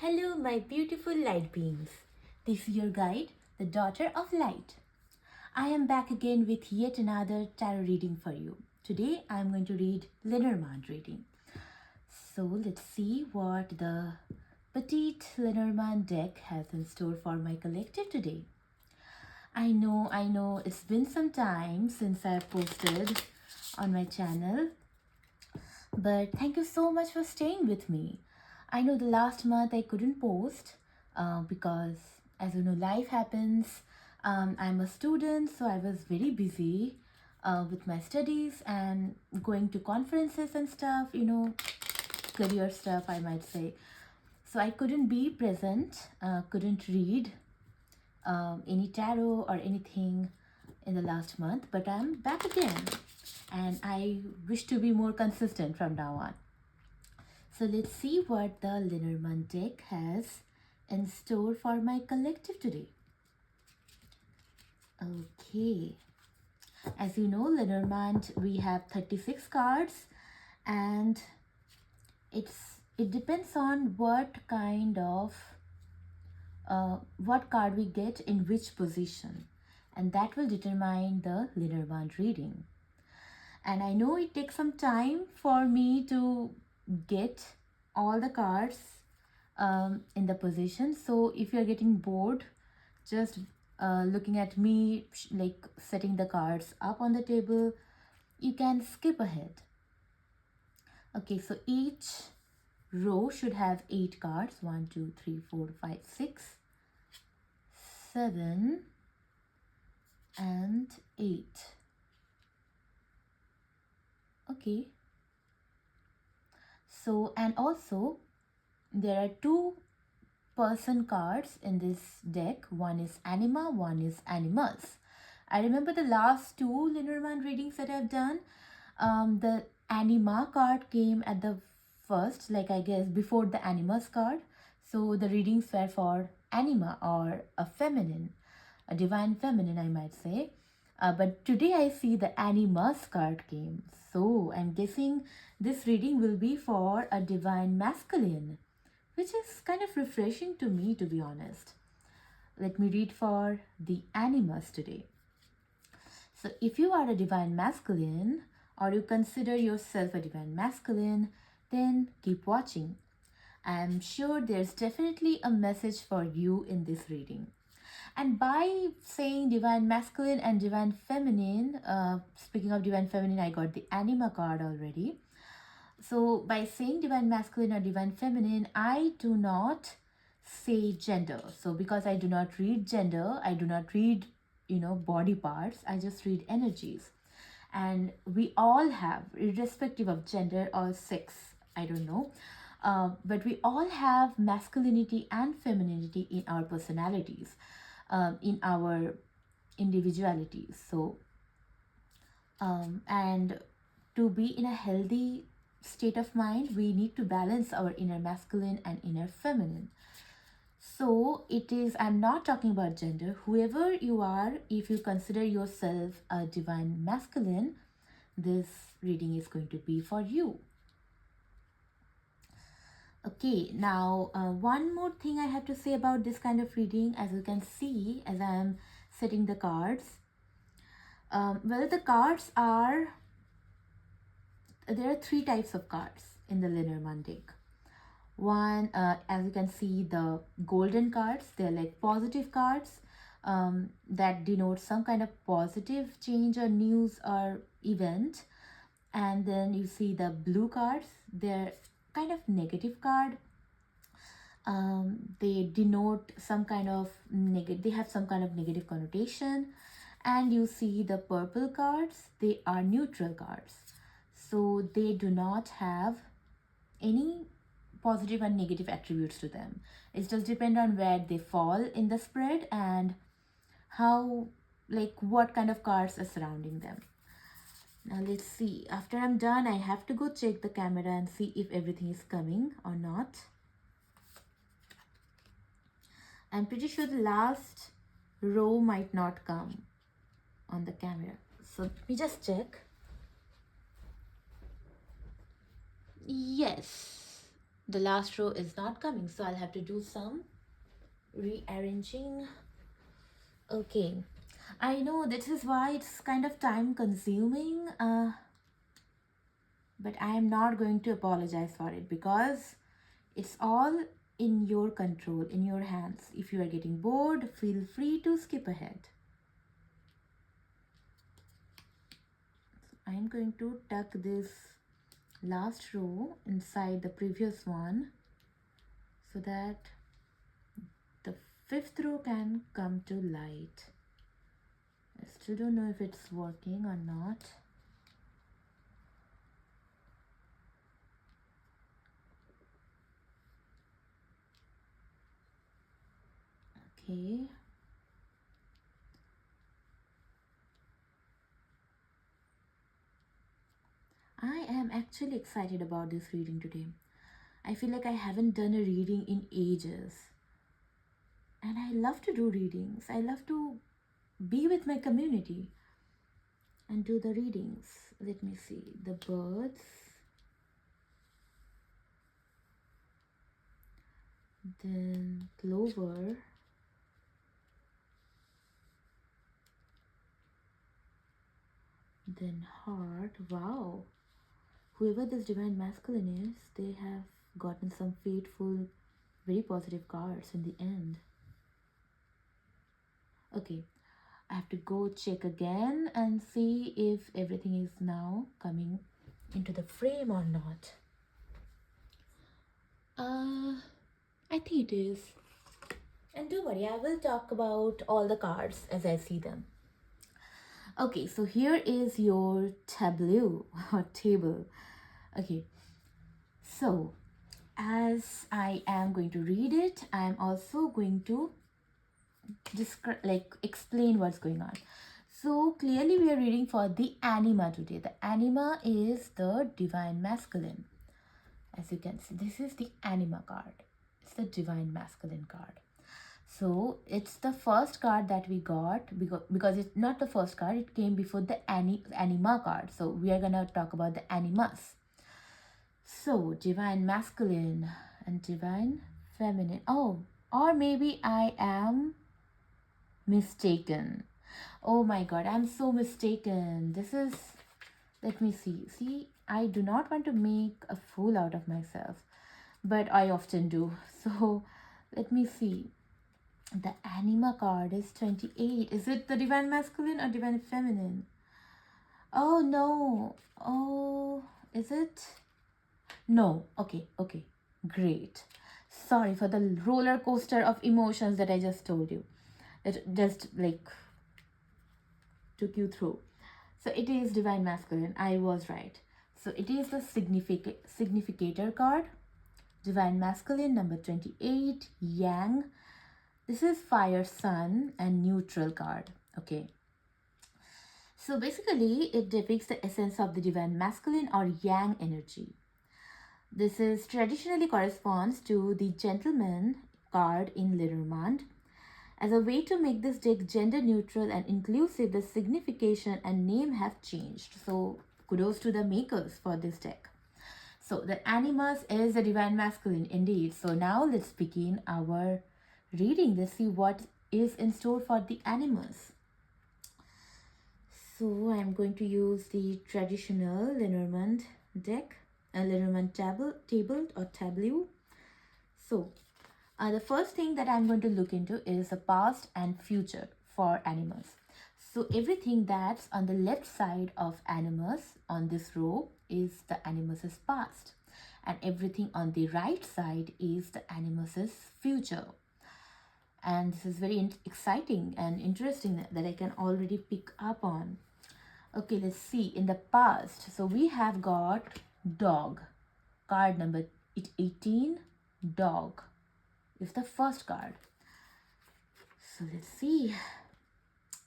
Hello, my beautiful light beings. This is your guide, the Daughter of Light. I am back again with yet another tarot reading for you. Today I am going to read Lenormand reading. So let's see what the Petit Lenormand deck has in store for my collective today. I know, it's been some time since I've posted on my channel, but thank you so much for staying with me. I know the last month I couldn't post because, as you know, life happens. I'm a student, so I was very busy with my studies and going to conferences and stuff, career stuff, I might say. So I couldn't be present, couldn't read any tarot or anything in the last month, but I'm back again and I wish to be more consistent from now on. So let's see what the Lenormand deck has in store for my collective today. Okay, as you know, Lenormand, we have 36 cards, and it depends on what kind of what card we get in which position, and that will determine the Lenormand reading. And I know it takes some time for me to get all the cards in the position. So if you're getting bored just looking at me like setting the cards up on the table, you can skip ahead. Okay, so each row should have 8 cards. 1, 2, 3, 4, 5, 6, 7 and 8. Okay, so and also there are 2 person cards in this deck. One is Anima, one is Animus. I remember the last 2 Lenormand readings that I've done, the Anima card came at the first, like I guess before the Animus card. So the readings were for Anima, or a feminine, a divine feminine, I might say. But today I see the Animus card came. So I'm guessing this reading will be for a divine masculine, which is kind of refreshing to me, to be honest. Let me read for the Animus today. So if you are a divine masculine, or you consider yourself a divine masculine, then keep watching. I'm sure there's definitely a message for you in this reading. And by saying divine masculine and divine feminine, speaking of divine feminine, I got the Anima card already. So by saying divine masculine or divine feminine, I do not say gender. So because I do not read gender, I do not read, body parts, I just read energies. And we all have, irrespective of gender or sex, I don't know, but we all have masculinity and femininity in our personalities, in our individualities. So and to be in a healthy state of mind, we need to balance our inner masculine and inner feminine. So it is, I'm not talking about gender. Whoever you are, if you consider yourself a divine masculine, this reading is going to be for you. Okay, now one more thing I have to say about this kind of reading. As you can see, as I am setting the cards, well, the cards are, there are 3 types of cards in the Lenormand deck. One, as you can see, the golden cards, they're like positive cards that denote some kind of positive change or news or event. And then you see the blue cards, they're kind of negative card. They denote some kind of they have some kind of negative connotation. And you see the purple cards, they are neutral cards. So they do not have any positive and negative attributes to them. It just depends on where they fall in the spread and how, like, what kind of cards are surrounding them. Now let's see. After I'm done, I have to go check the camera and see if everything is coming or not. I'm pretty sure the last row might not come on the camera. So let me just check. Yes, the last row is not coming, so I'll have to do some rearranging. Okay, I know this is why it's kind of time consuming, but I am not going to apologize for it because it's all in your control, in your hands. If you are getting bored, feel free to skip ahead. I'm going to tuck this last row inside the previous one so that the fifth row can come to light. I still don't know if it's working or not. Okay. I am actually excited about this reading today. I feel like I haven't done a reading in ages. And I love to do readings. I love to be with my community and do the readings. Let me see. The birds. Then clover. Then heart. Wow. Whoever this divine masculine is, they have gotten some fateful, very positive cards in the end. Okay, I have to go check again and see if everything is now coming into the frame or not. I think it is. And don't worry, I will talk about all the cards as I see them. Okay, so here is your tableau or table. Okay, so as I am going to read it, I am also going to explain what's going on. So clearly we are reading for the anima today. The anima is the divine masculine. As you can see, this is the anima card. It's the divine masculine card. So it's the first card that we got because it's not the first card, it came before the anima card. So we are gonna talk about the animus. So divine masculine and divine feminine. Oh, or maybe I am mistaken. Oh my god, I'm so mistaken. This is, let me see, I do not want to make a fool out of myself, but I often do. So let me see. The anima card is 28. Is it the divine masculine or divine feminine? Oh no. Oh, is it? No. Okay, great. Sorry for the roller coaster of emotions that I just told you. That just like took you through. So it is divine masculine. I was right. So it is the significator card. Divine masculine number 28, yang. This is fire, sun, and neutral card. Okay. So basically it depicts the essence of the divine masculine or yang energy. This is traditionally corresponds to the gentleman card in Lenormand. As a way to make this deck gender neutral and inclusive, the signification and name have changed. So kudos to the makers for this deck. So the animus is the divine masculine indeed. So now let's begin our reading. Let's see what is in store for the animus. So I'm going to use the traditional Lenormand deck, a Lenormand table or tableau. So the first thing that I'm going to look into is the past and future for animals. So everything that's on the left side of animus on this row is the animus's past, and everything on the right side is the animus's future. And this is very exciting and interesting that I can already pick up on. Okay, let's see. In the past, so we have got dog, card number 18, dog is the first card. So let's see.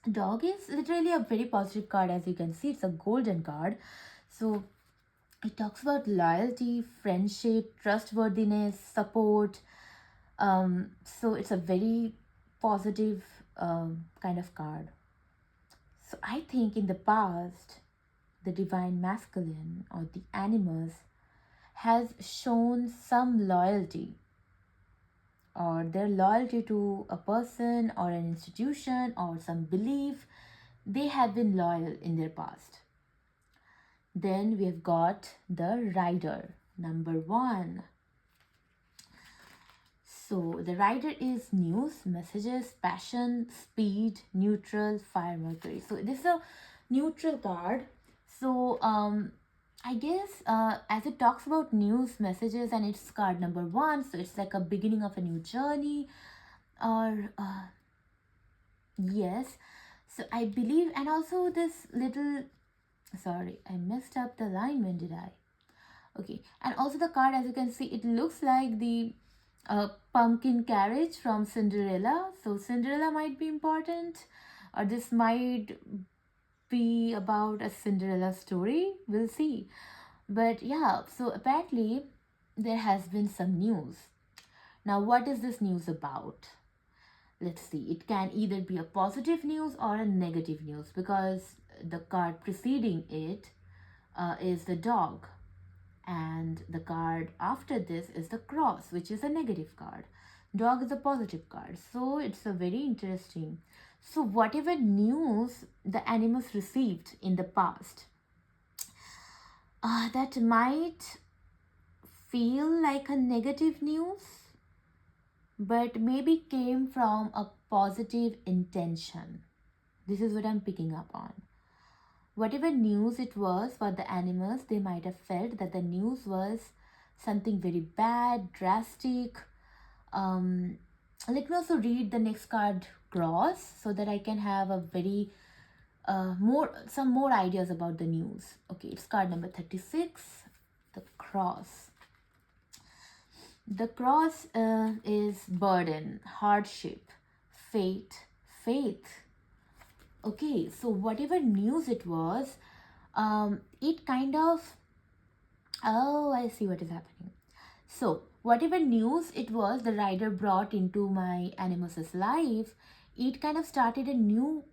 Dog is literally a very positive card. As you can see, it's a golden card. So it talks about loyalty, friendship, trustworthiness, support. So it's a very positive kind of card. So I think in the past, the divine masculine or the animus has shown some loyalty, or their loyalty to a person or an institution or some belief. They have been loyal in their past. Then we have got the rider, number 1. So the rider is news, messages, passion, speed, neutral, fire, Mercury. So this is a neutral card. So I guess as it talks about news, messages, and it's card number 1, so it's like a beginning of a new journey, or yes. So I believe, and also this little, sorry, I messed up the line. When did I? Okay, and also the card, as you can see, it looks like the pumpkin carriage from Cinderella. So Cinderella might be important, or this might be about a Cinderella story. We'll see. But yeah, so apparently there has been some news. Now, what is this news about? Let's see. It can either be a positive news or a negative news, because the card preceding it is the dog, and the card after this is the cross, which is a negative card. Dog is a positive card, so it's a very interesting. So whatever news the Animus received in the past, that might feel like a negative news, but maybe came from a positive intention. This is what I'm picking up on. Whatever news it was for the Animus, they might have felt that the news was something very bad, drastic. Let me also read the next card, cross, so that I can have a very some more ideas about the news. Okay, it's card number 36, the cross. The cross is burden, hardship, fate, faith. Okay, so whatever news it was, it kind of, oh, I see what is happening. So whatever news it was the rider brought into my Animus's life, it kind of started a new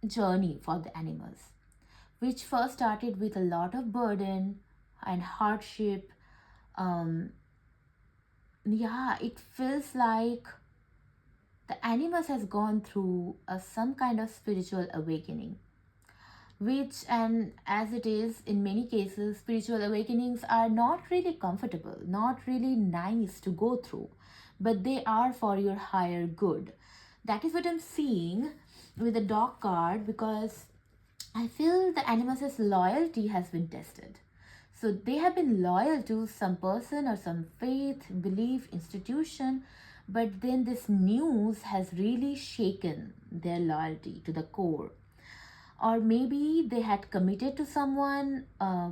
journey for the Animus, which first started with a lot of burden and hardship. Yeah, it feels like the Animus has gone through some kind of spiritual awakening, which, and as it is in many cases, spiritual awakenings are not really comfortable, not really nice to go through, but they are for your higher good. That is what I'm seeing with the dog card, because I feel the Animus's loyalty has been tested. So they have been loyal to some person or some faith, belief, institution, but then this news has really shaken their loyalty to the core. Or maybe they had committed to someone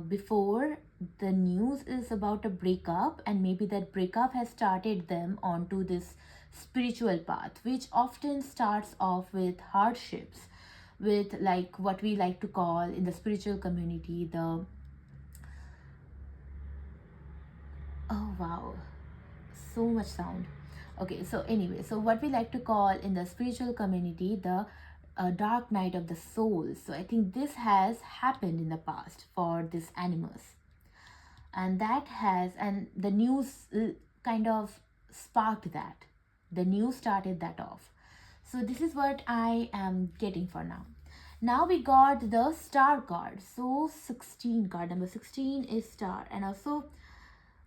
before. The news is about a breakup, and maybe that breakup has started them onto this spiritual path, which often starts off with hardships, with like what we like to call in the spiritual community the, oh wow, so much sound. Okay, so anyway, so what we like to call in the spiritual community the dark night of the soul. So I think this has happened in the past for this Animus, and that has, and the news kind of sparked that. The news started that off. So this is what I am getting for now. Now we got the star card. So 16, card number 16 is star, and also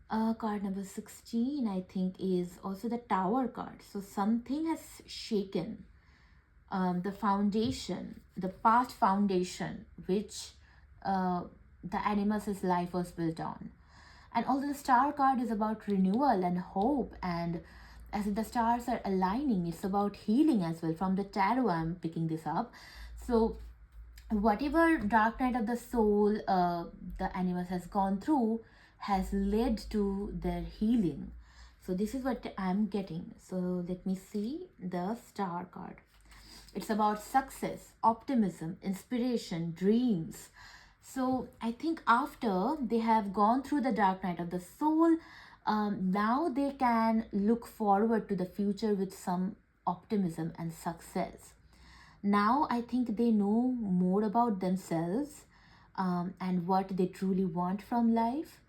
card number 16 I think is also the tower card. So something has shaken the foundation, the past foundation which the Animus's life was built on. And although the star card is about renewal and hope, and as the stars are aligning, it's about healing as well. From the tarot I'm picking this up. So whatever dark night of the soul the Animus has gone through has led to their healing. So this is what I'm getting. So let me see the star card. It's about success, optimism, inspiration, dreams. So I think after they have gone through the dark night of the soul, now they can look forward to the future with some optimism and success. Now I think they know more about themselves and what they truly want from life.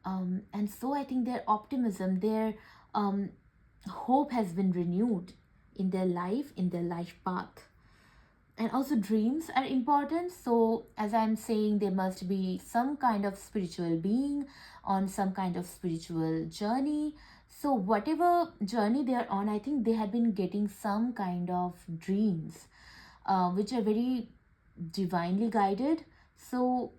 And so I think their optimism, their um, hope has been renewed in their life path. And also dreams are important. So as I'm saying, there must be some kind of spiritual being on some kind of spiritual journey. So whatever journey they are on, I think they have been getting some kind of dreams, which are very divinely guided. So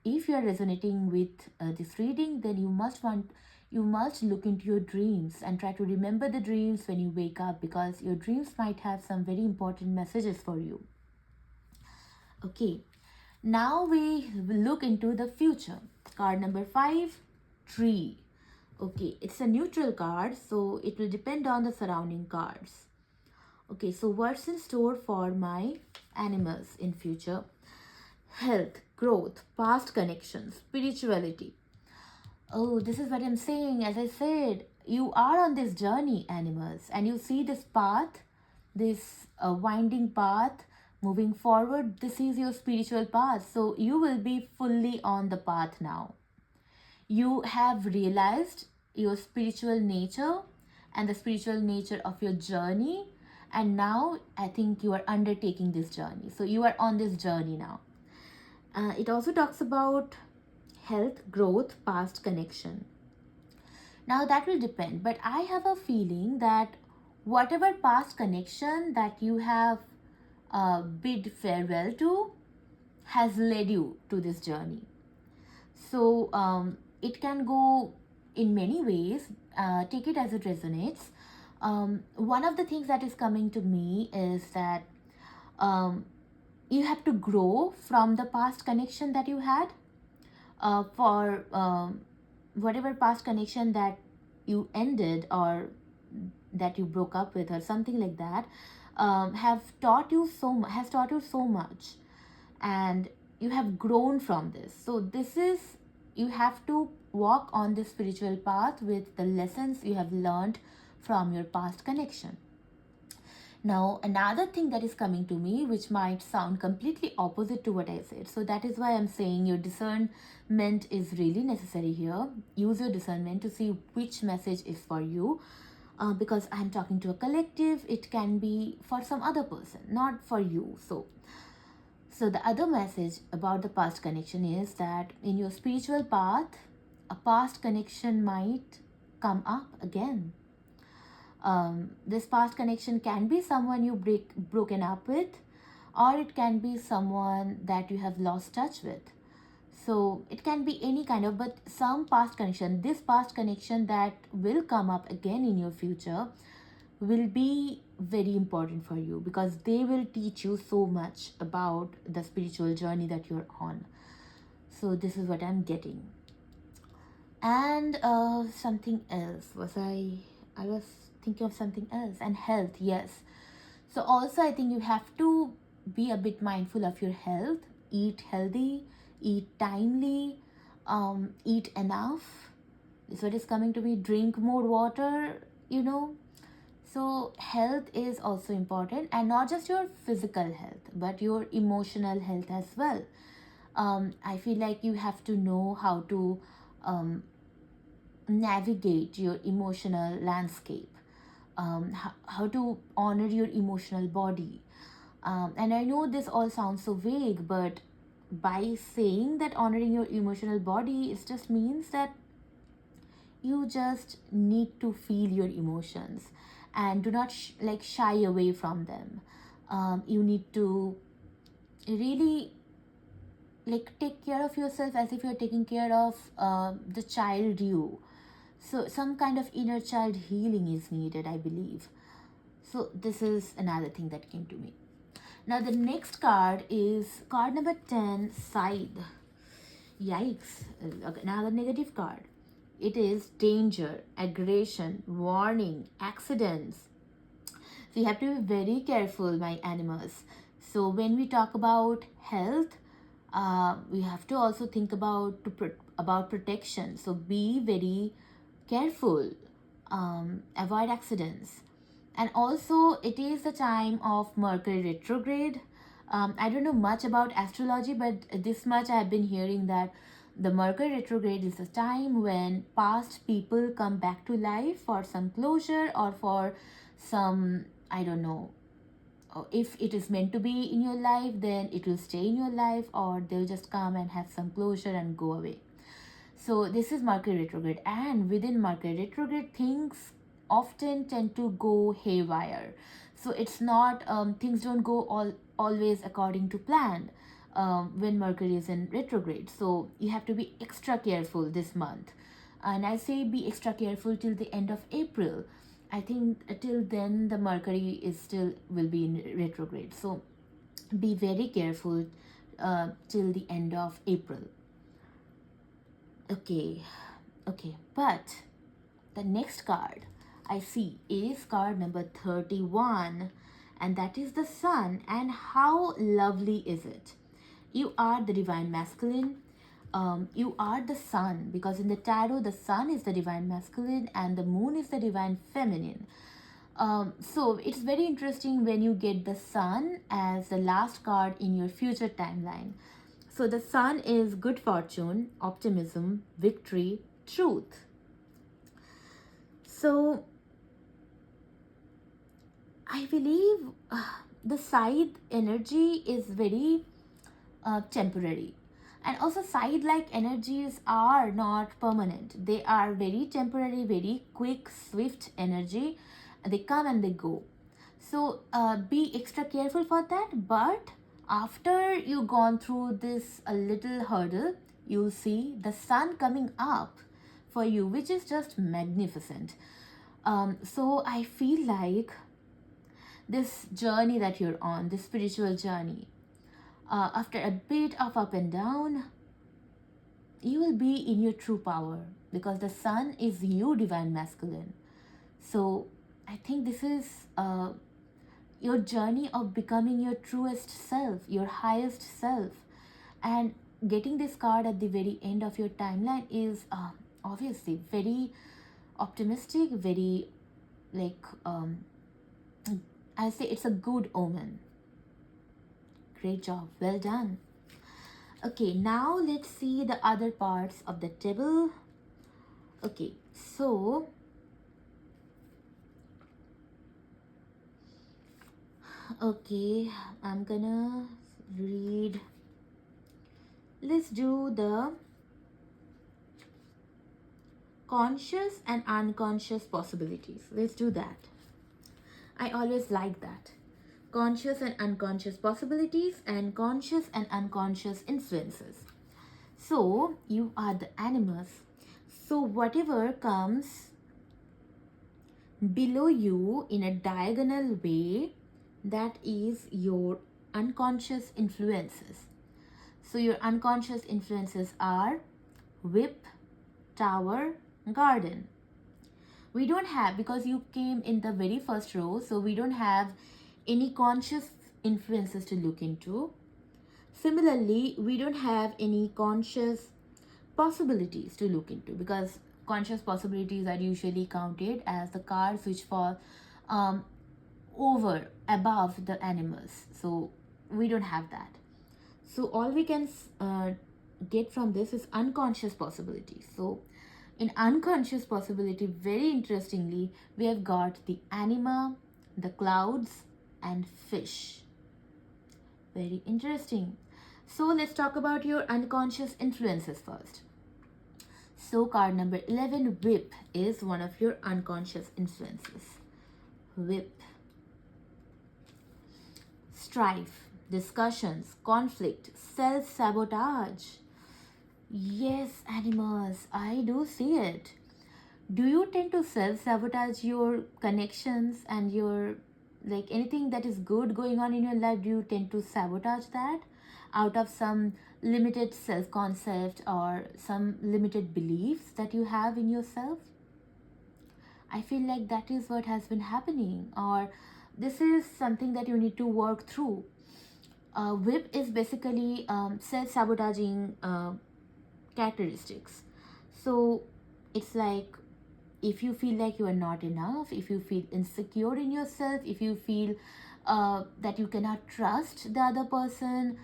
if you are resonating with this reading, then you must look into your dreams and try to remember the dreams when you wake up, because your dreams might have some very important messages for you. Okay, now we will look into the future. Card number 5, tree. Okay, it's a neutral card, so it will depend on the surrounding cards. Okay, so what's in store for my animals in future? Health, growth, past connections, spirituality. Oh, this is what I'm saying. As I said, you are on this journey, animals, and you see this path, this winding path moving forward. This is your spiritual path. So you will be fully on the path now. You have realized your spiritual nature and the spiritual nature of your journey. And now I think you are undertaking this journey. So you are on this journey now. It also talks about health, growth, past connection. Now that will depend, but I have a feeling that whatever past connection that you have bid farewell to has led you to this journey. So it can go in many ways. Take it as it resonates. One of the things that is coming to me is that you have to grow from the past connection that you had, for whatever past connection that you ended or that you broke up with or something like that, has taught you so much, and you have grown from this. So this is, you have to walk on this spiritual path with the lessons you have learned from your past connection. Now, another thing that is coming to me, which might sound completely opposite to what I said. So that is why I'm saying your discernment is really necessary here. Use your discernment to see which message is for you. Because I'm talking to a collective, it can be for some other person, not for you. So the other message about the past connection is that in your spiritual path, a past connection might come up again. This past connection can be someone you broken up with, or it can be someone that you have lost touch with. So it can be any kind of, but some past connection, this past connection that will come up again in your future will be very important for you, because they will teach you so much about the spiritual journey that you're on. So this is what I'm getting. And something else I was thinking of something else. And health, yes. So also I think you have to be a bit mindful of your health. Eat healthy, eat timely, eat enough. This is what is coming to me. Drink more water, So health is also important, and not just your physical health, but your emotional health as well. I feel like you have to know how to navigate your emotional landscape, how to honor your emotional body. And I know this all sounds so vague, but by saying that honoring your emotional body, it just means that you just need to feel your emotions and do not shy away from them. You need to really take care of yourself as if you're taking care of the child you. So some kind of inner child healing is needed, I believe. So this is another thing that came to me. Now the next card is card number 10, Scythe. Yikes. Okay, now the negative card. It is danger, aggression, warning, accidents. So you have to be very careful, my animals. So when we talk about health, we have to also think about protection. So be very careful, avoid accidents. And also it is the time of Mercury retrograde. I don't know much about astrology, but this much I have been hearing that The Mercury retrograde is a time when past people come back to life for some closure or for some, I don't know, if it is meant to be in your life, then it will stay in your life, or they'll just come and have some closure and go away. So this is Mercury retrograde, and within Mercury retrograde, things often tend to go haywire. So it's not things don't go always according to plan when Mercury is in retrograde. So you have to be extra careful this month, and I say be extra careful till the end of April. I think till then the Mercury is still will be in retrograde. So be very careful till the end of April. Okay, but the next card I see is card number 31, and that is the Sun. And how lovely is it? You are the divine masculine. You are the Sun, because in the tarot, the Sun is the divine masculine and the Moon is the divine feminine. So it's very interesting when you get the Sun as the last card in your future timeline. So the Sun is good fortune, optimism, victory, truth. So I believe the scythe energy is very temporary. And also side-like energies are not permanent. They are very temporary, very quick, swift energy. They come and they go. So be extra careful for that. But after you've gone through this a little hurdle, you'll see the Sun coming up for you, which is just magnificent. So I feel like this journey that you're on, this spiritual journey, after a bit of up and down, you will be in your true power, because the Sun is you, divine masculine. So I think this is your journey of becoming your truest self, your highest self. And getting this card at the very end of your timeline is obviously very optimistic, very like I say it's a good omen. Great job, well done. Okay, now let's see the other parts of the table. Okay, so I'm gonna read. Let's do the conscious and unconscious possibilities. Let's do that. I always like that. Conscious and unconscious possibilities and conscious and unconscious influences. So you are the Animus. So whatever comes below you in a diagonal way, that is your unconscious influences. So your unconscious influences are whip, tower, garden. We don't have, because you came in the very first row, so we don't have any conscious influences to look into. Similarly, we don't have any conscious possibilities to look into, because conscious possibilities are usually counted as the cards which fall above the Animus. So we don't have that. So all we can get from this is unconscious possibilities. So in unconscious possibility, very interestingly, we have got the anima, the clouds, and fish. Very interesting. So let's talk about your unconscious influences first. So card number 11, whip, is one of your unconscious influences. Whip. Strife, discussions, conflict, self-sabotage. Yes, Animus, I do see it. Do you tend to self-sabotage your connections and your, like, anything that is good going on in your life? Do you tend to sabotage that out of some limited self-concept or some limited beliefs that you have in yourself? I feel like that is what has been happening, or this is something that you need to work through. Whip is basically self-sabotaging characteristics. So it's like, if you feel like you are not enough, if you feel insecure in yourself, if you feel that you cannot trust the other person,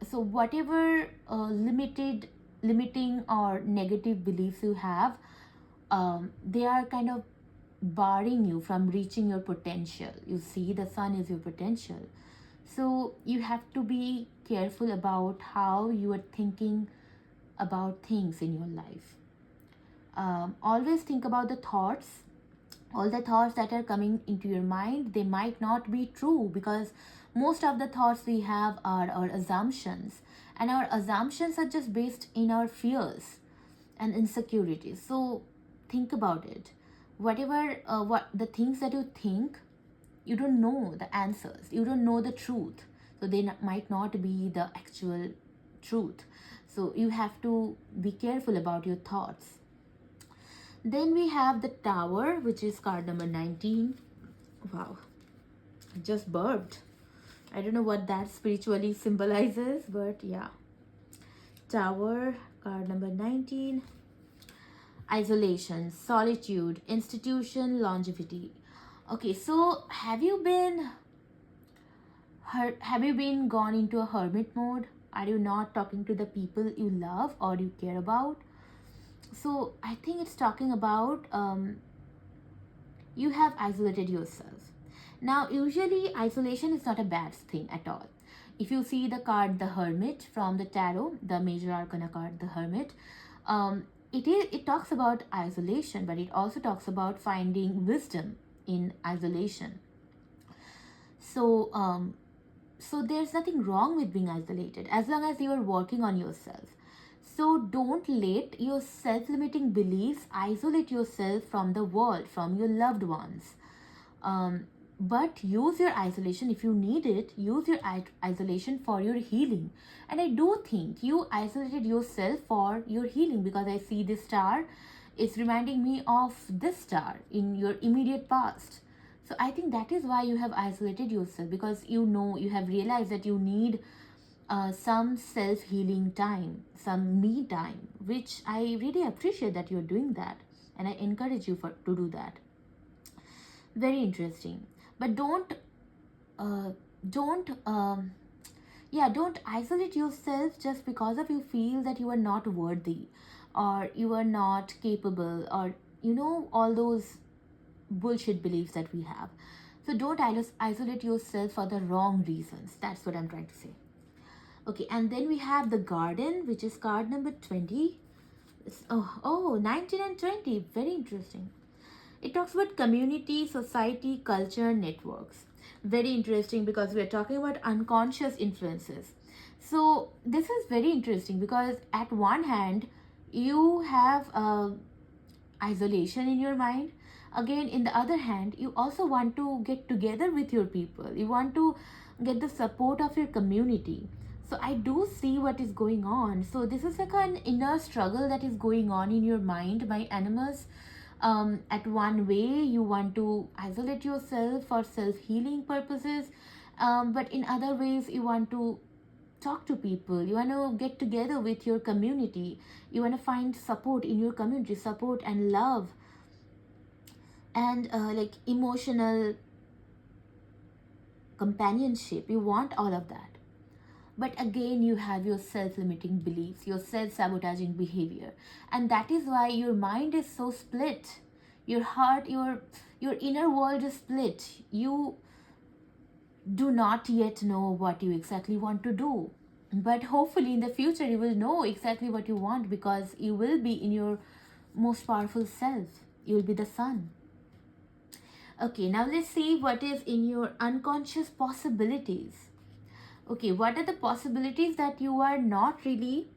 So whatever limiting or negative beliefs you have, they are kind of barring you from reaching your potential. You see, the sun is your potential. So you have to be careful about how you are thinking about things in your life. Always think about the thoughts. All the thoughts that are coming into your mind, they might not be true, because most of the thoughts we have are our assumptions, and our assumptions are just based in our fears and insecurities. So think about it. Whatever what the things that you think, you don't know the answers, you don't know the truth, so they might not be the actual truth. So you have to be careful about your thoughts. Then we have the Tower, which is card number 19. Wow, I just burped. I don't know what that spiritually symbolizes, but yeah. Tower, card number 19. Isolation, solitude, institution, longevity. Okay, so have you been gone into a hermit mode? Are you not talking to the people you love or you care about? So I think it's talking about you have isolated yourself. Now, usually isolation is not a bad thing at all. If you see the card the Hermit from the tarot, the major arcana card the Hermit, it talks about isolation, but it also talks about finding wisdom in isolation. So so there's nothing wrong with being isolated as long as you are working on yourself. So don't let your self-limiting beliefs isolate yourself from the world, from your loved ones. But use your isolation if you need it. Use your isolation for your healing. And I do think you isolated yourself for your healing, because I see this star. It's reminding me of this star in your immediate past. So I think that is why you have isolated yourself, because you know, you have realized that you need some self-healing time, some me time, which I really appreciate that you're doing that, and I encourage you to do that. Very interesting. But don't yeah, don't isolate yourself just because of you feel that you are not worthy, or you are not capable, or all those bullshit beliefs that we have. So don't isolate yourself for the wrong reasons. That's what I'm trying to say. Okay, and then we have the Garden, which is card number 20. 19 and 20. Very interesting. It talks about community, society, culture, networks. Very interesting, because we are talking about unconscious influences. So this is very interesting, because at one hand, you have isolation in your mind. Again, in the other hand, you also want to get together with your people. You want to get the support of your community. So I do see what is going on. So this is like an inner struggle that is going on in your mind, my Animus. At one way, you want to isolate yourself for self-healing purposes, but in other ways, you want to talk to people. You want to get together with your community. You want to find support in your community, support and love, and like emotional companionship. You want all of that. But again, you have your self-limiting beliefs, your self-sabotaging behavior, and that is why your mind is so split. Your heart, your inner world is split. You do not yet know what you exactly want to do, but hopefully in the future you will know exactly what you want, because you will be in your most powerful self. You will be the sun. Okay, now let's see what is in your unconscious possibilities. Okay, what are the possibilities that you are not really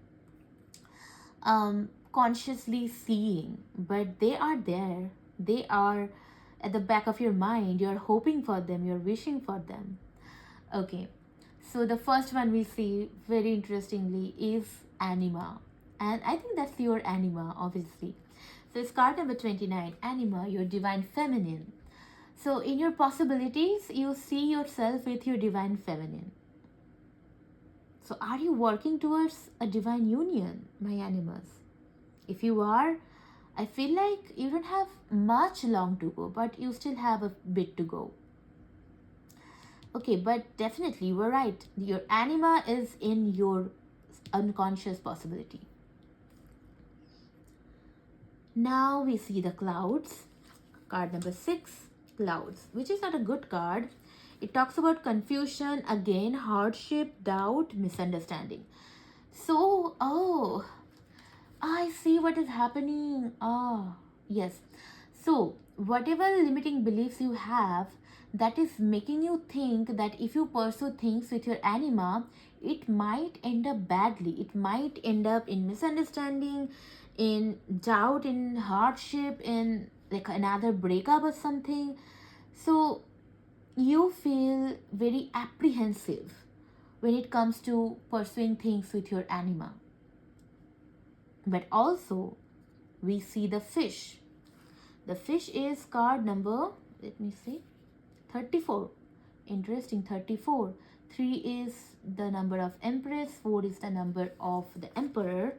consciously seeing, but they are there. They are at the back of your mind. You're hoping for them, you're wishing for them. Okay, so the first one we see very interestingly is Anima, and I think that's your Anima, obviously. So it's card number 29, Anima, your divine feminine. So in your possibilities, you see yourself with your divine feminine. So are you working towards a divine union, my Animus? If you are, I feel like you don't have much long to go, but you still have a bit to go. Okay, but definitely you were right. Your anima is in your unconscious possibility. Now we see the clouds. Card number 6, clouds, which is not a good card. It talks about confusion, again, hardship, doubt, misunderstanding. So, oh, I see what is happening. Ah, yes. So, whatever limiting beliefs you have, that is making you think that if you pursue things with your anima, it might end up badly. It might end up in misunderstanding, in doubt, in hardship, in like another breakup or something. So, you feel very apprehensive when it comes to pursuing things with your anima. But also, we see the fish. The fish is card number, let me see, 34. Interesting, 34. 3 is the number of Empress, 4 is the number of the Emperor,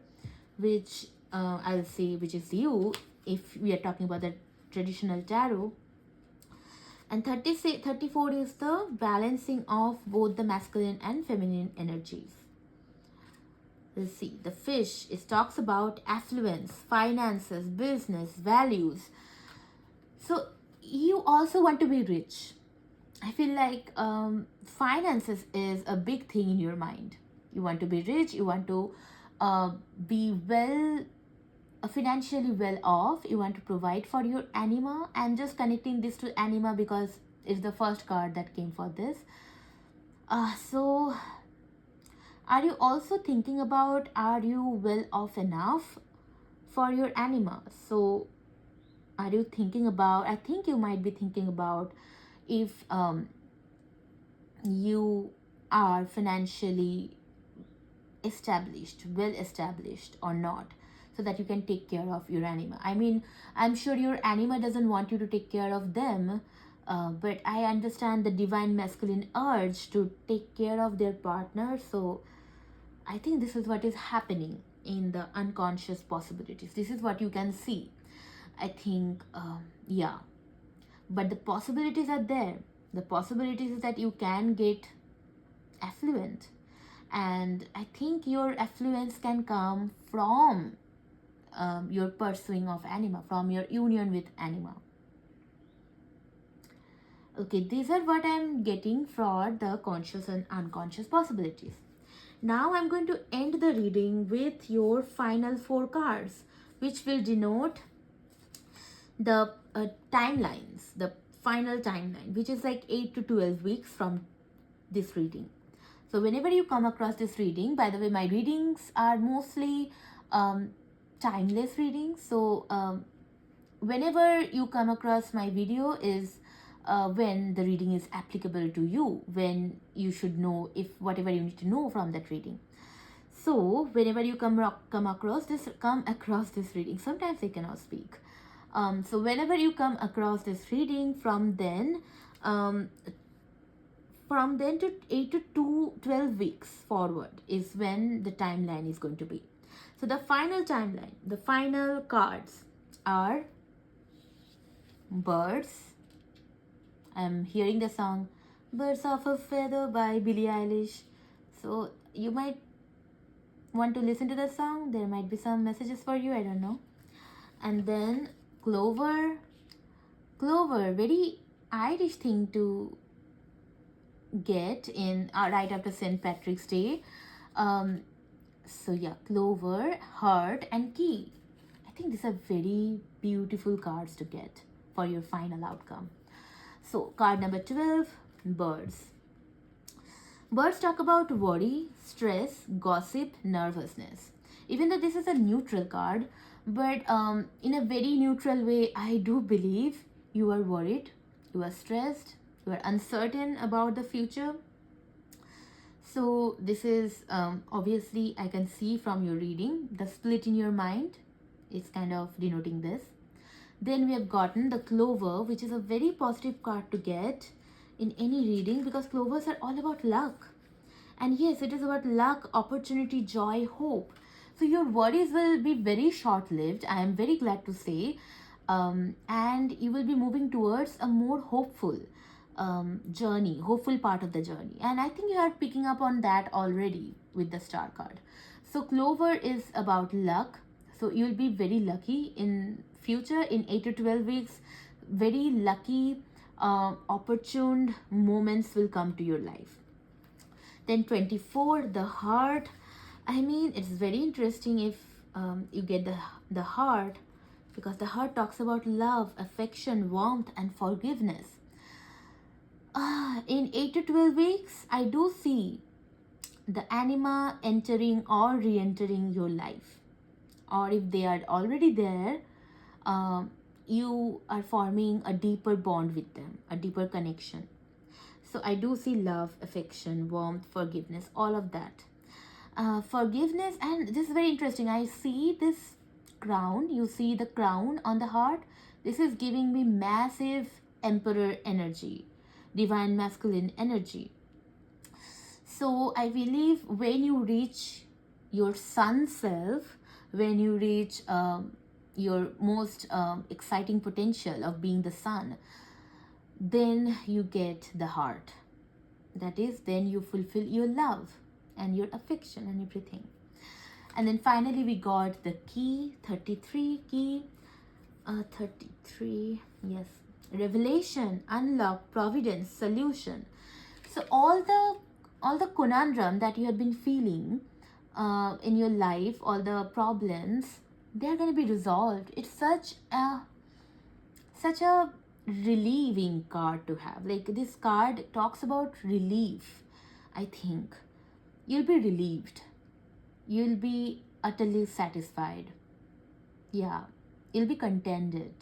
which I'll say which is you if we are talking about the traditional tarot. And 34 is the balancing of both the masculine and feminine energies. Let's see, the fish, it talks about affluence, finances, business, values. So you also want to be rich. I feel like finances is a big thing in your mind. You want to be rich, you want to be financially well off, you want to provide for your anima. I'm just connecting this to anima because it's the first card that came for this. So are you also thinking about, are you well off enough for your anima? So are you thinking about, I think you might be thinking about if you are financially established, well established or not, so that you can take care of your anima. I mean, I'm sure your anima doesn't want you to take care of them, but I understand the divine masculine urge to take care of their partner. So I think this is what is happening in the unconscious possibilities. This is what you can see. I think, yeah. But the possibilities are there. The possibilities is that you can get affluent. And I think your affluence can come from your pursuing of anima, from your union with anima. Okay, these are what I'm getting for the conscious and unconscious possibilities. Now I'm going to end the reading with your final 4 cards, which will denote the timelines, the final timeline, which is like 8 to 12 weeks from this reading. So whenever you come across this reading, by the way, my readings are mostly timeless readings. So whenever you come across my video is when the reading is applicable to you, when you should know if whatever you need to know from that reading. So whenever you come across this reading, sometimes I cannot speak. So whenever you come across this reading, from then to 8 to 12 weeks forward is when the timeline is going to be. So the final timeline, the final cards are birds. I'm hearing the song Birds of a Feather by Billie Eilish. So you might want to listen to the song. There might be some messages for you, I don't know. And then clover, very Irish thing to get in right after St. Patrick's Day. So yeah, clover, heart and key. I think these are very beautiful cards to get for your final outcome. So card number 12, birds. Birds talk about worry, stress, gossip, nervousness. Even though this is a neutral card, but in a very neutral way, I do believe you are worried, you are stressed, you are uncertain about the future. So this is obviously I can see from your reading, the split in your mind is kind of denoting this. Then we have gotten the clover, which is a very positive card to get in any reading because clovers are all about luck. And yes, it is about luck, opportunity, joy, hope. So your worries will be very short-lived, I am very glad to say. And you will be moving towards a more hopeful, journey, hopeful part of the journey. And I think you are picking up on that already with the star card. So Clover is about luck. So you'll be very lucky in future, in 8 to 12 weeks. Very lucky, opportune moments will come to your life. Then 24, the heart. I mean, it's very interesting if you get the heart, because the heart talks about love, affection, warmth, and forgiveness. In 8 to 12 weeks, I do see the anima entering or re-entering your life. Or if they are already there, you are forming a deeper bond with them, a deeper connection. So I do see love, affection, warmth, forgiveness, all of that. Forgiveness, and this is very interesting. I see this crown. You see the crown on the heart. This is giving me massive emperor energy, divine masculine energy. So I believe when you reach your sun self, when you reach your most exciting potential of being the sun, then you get the heart. That is, then you fulfill your love and your affection and everything. And then finally we got the key, 33 key. 33, yes. Revelation, unlock, providence, solution. So all the conundrum that you have been feeling in your life, all the problems, they are going to be resolved. It's such a relieving card to have. Like, this card talks about relief. I think you'll be relieved, you'll be utterly satisfied, yeah, you'll be contented,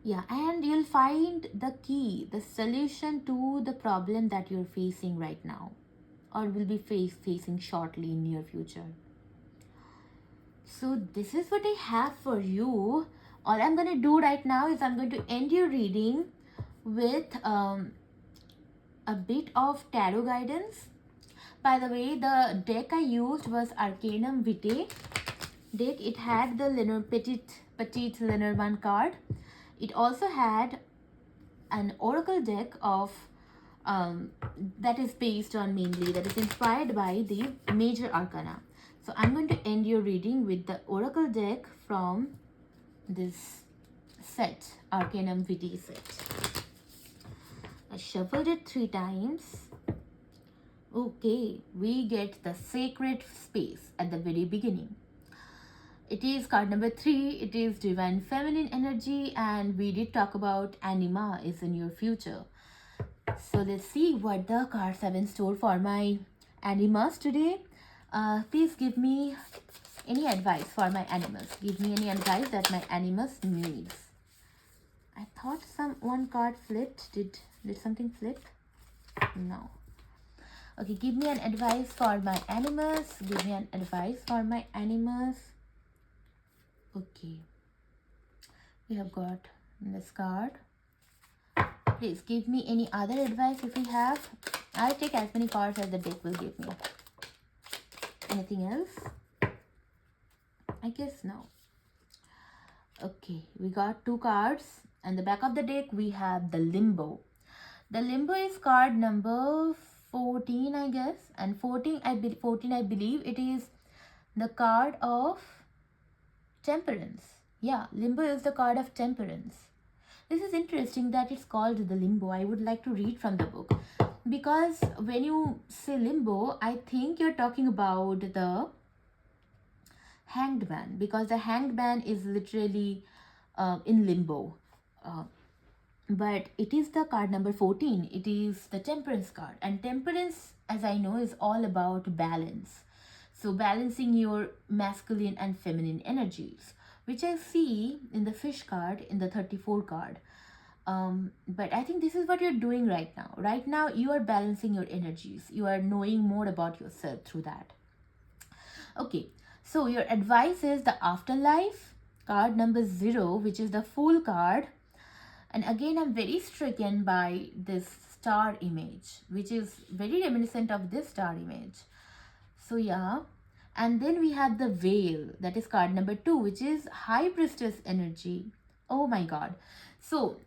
yeah, and you'll find the key, the solution to the problem that you're facing right now, or will be facing shortly in near future. So this is what I have for you. All I'm going to do right now is I'm going to end your reading with a bit of tarot guidance. By the way, the deck I used was Acanum Vitae deck. It had the Petit Lenormand card. It also had an oracle deck of that is based on mainly, that is inspired by the major arcana. So I'm going to end your reading with the oracle deck from this set, Arcanum Vitae set. I shuffled it 3 times. Okay, we get the sacred space at the very beginning. It is card number 3. It is divine feminine energy, and we did talk about anima is in your future. So let's see what the cards have in store for my animas today. Please give me any advice for my animals. Give me any advice that my animus needs. I thought one card flipped. Did something flip? No. Okay, give me an advice for my animus. Give me an advice for my animus. Okay. We have got this card. Please give me any other advice if you have. I'll take as many cards as the deck will give me. Anything else? I guess no. Okay, we got 2 cards. And the back of the deck we have the Limbo. The Limbo is card number 14, I guess. And 14, I believe it is the card of Temperance. Yeah, Limbo is the card of Temperance. This is interesting that it's called the Limbo. I would like to read from the book, because when you say Limbo, I think you're talking about the Hanged Man, because the Hanged Man is literally in limbo. But it is the card number 14. It is the Temperance card, and Temperance, as I know, is all about balance. So balancing your masculine and feminine energies, which I see in the Fish card, in the 34 card. But I think this is what you're doing right now. Right now, you are balancing your energies. You are knowing more about yourself through that. Okay, so your advice is the Afterlife, card number 0, which is the Fool card. And again, I'm very stricken by this star image, which is very reminiscent of this star image. So yeah, and then we have the Veil, that is card number 2, which is High Priestess energy. Oh my god. So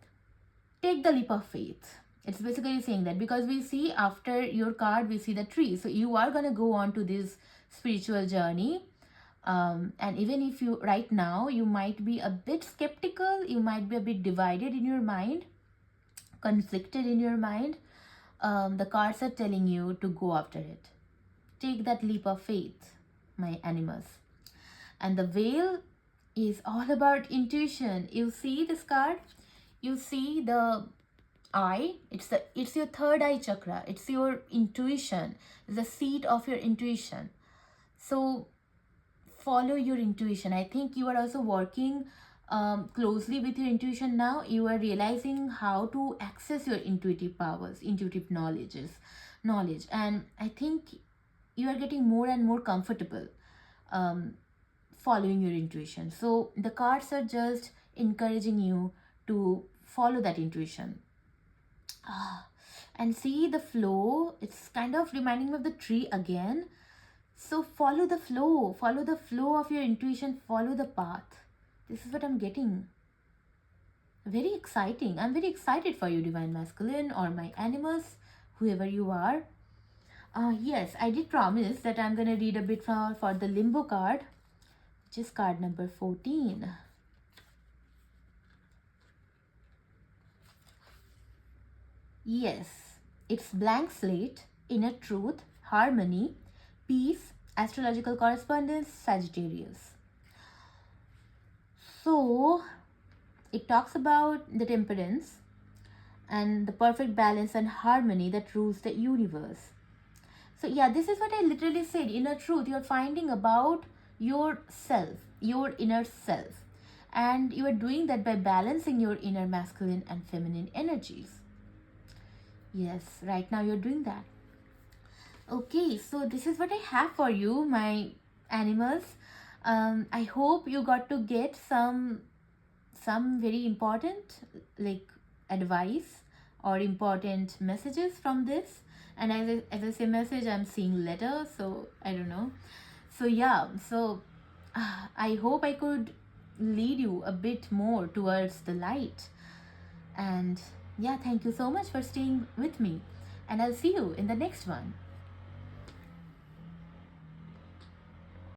take the leap of faith. It's basically saying that, because we see after your card, we see the tree. So you are going to go on to this spiritual journey. And even if you right now, you might be a bit skeptical, you might be a bit divided in your mind, conflicted in your mind, the cards are telling you to go after it. Take that leap of faith, my Animus. And the veil is all about intuition. You see this card, you see the eye, it's your third eye chakra, it's your intuition, it's the seat of your intuition. So follow your intuition. I think you are also working closely with your intuition now. You are realizing how to access your intuitive powers, intuitive knowledge, and I think you are getting more and more comfortable following your intuition. So the cards are just encouraging you to follow that intuition. And see the flow, it's kind of reminding me of the tree again. So follow the flow of your intuition, follow the path. This is what I'm getting. Very exciting. I'm very excited for you, Divine Masculine, or my Animus, whoever you are. Yes, I did promise that I'm going to read a bit for the Limbo card, which is card number 14. Yes, it's blank slate, inner truth, harmony, peace, astrological correspondence, Sagittarius. So it talks about the temperance and the perfect balance and harmony that rules the universe. So yeah, this is what I literally said. Inner truth, you're finding about yourself, your inner self, and you are doing that by balancing your inner masculine and feminine energies. Yes, right now you're doing that. Okay, so this is what I have for you, my Animals. I hope you got to get some very important like advice or important messages from this. And as I say message, I'm seeing letter, so I don't know. So yeah, so I hope I could lead you a bit more towards the light. And yeah, thank you so much for staying with me, and I'll see you in the next one.